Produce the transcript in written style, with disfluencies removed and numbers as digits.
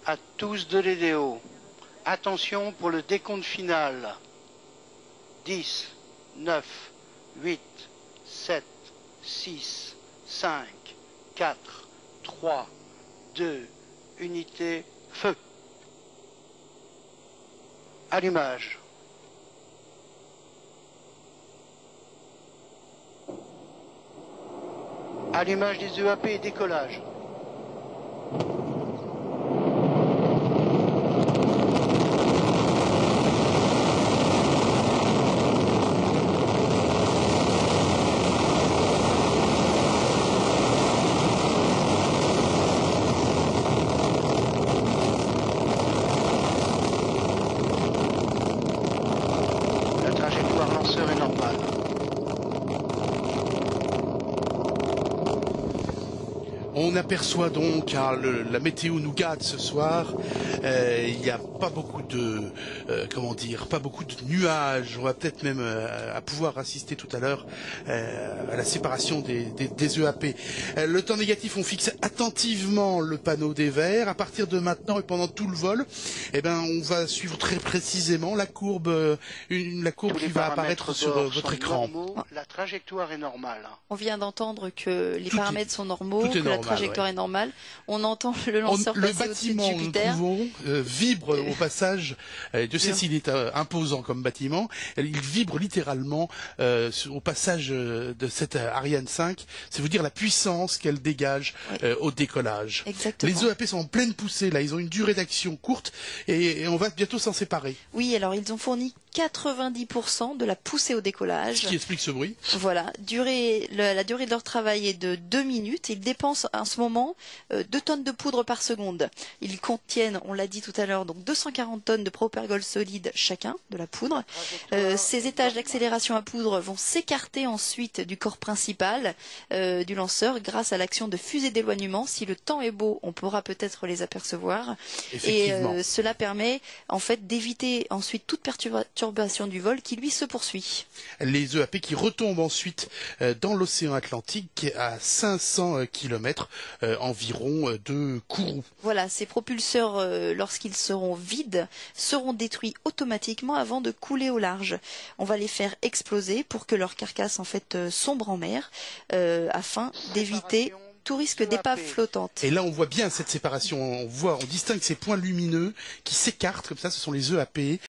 à tous de l'aider haut. Attention pour le décompte final. 10, 9, 8, 7, 6, 5, 4, 3, 2, unité, feu. Allumage. Allumage des EAP et décollage. La trajectoire lanceur est normale. On aperçoit donc, car la météo nous gâte ce soir, il n'y a pas beaucoup de, pas beaucoup de nuages. On va peut-être même à pouvoir assister tout à l'heure à la séparation des EAP. Le temps négatif, on fixe attentivement le panneau des verts. À partir de maintenant et pendant tout le vol, on va suivre très précisément la courbe, qui va apparaître sur votre écran. Normaux, la trajectoire est normale. On vient d'entendre que les paramètres sont normaux, que la trajectoire est normale. On entend le lanceur passer au-dessus de Jupiter. Le bâtiment, nous trouvons, vibre au passage. Dieu sait s'il est imposant comme bâtiment. Il vibre littéralement au passage de cette Ariane 5. C'est vous dire la puissance qu'elle dégage au décollage. Exactement. Les EAP sont en pleine poussée là. Ils ont une durée d'action courte et on va bientôt s'en séparer. Oui, alors ils ont fourni 90% de la poussée au décollage. Ce qui explique ce bruit. Voilà, la durée de leur travail est de 2 minutes. Ils dépensent en ce moment 2 tonnes de poudre par seconde. Ils contiennent, on l'a dit tout à l'heure, donc 240 tonnes de propergol solide chacun, de la poudre. Ces étages d'accélération à poudre vont s'écarter ensuite du corps principal du lanceur grâce à l'action de fusée d'éloignement. Si le temps est beau, on pourra peut-être les apercevoir. Et cela permet en fait d'éviter ensuite toute perturbation du vol qui lui se poursuit. Les EAP qui retombent ensuite dans l'océan Atlantique à 500 km environ de Kourou. Voilà, ces propulseurs, lorsqu'ils seront vides, seront détruits automatiquement avant de couler au large. On va les faire exploser pour que leur carcasse en fait sombre en mer afin d'éviter tout risque d'épave flottante. Et là, on voit bien cette séparation. On distingue ces points lumineux qui s'écartent comme ça. Ce sont les EAP.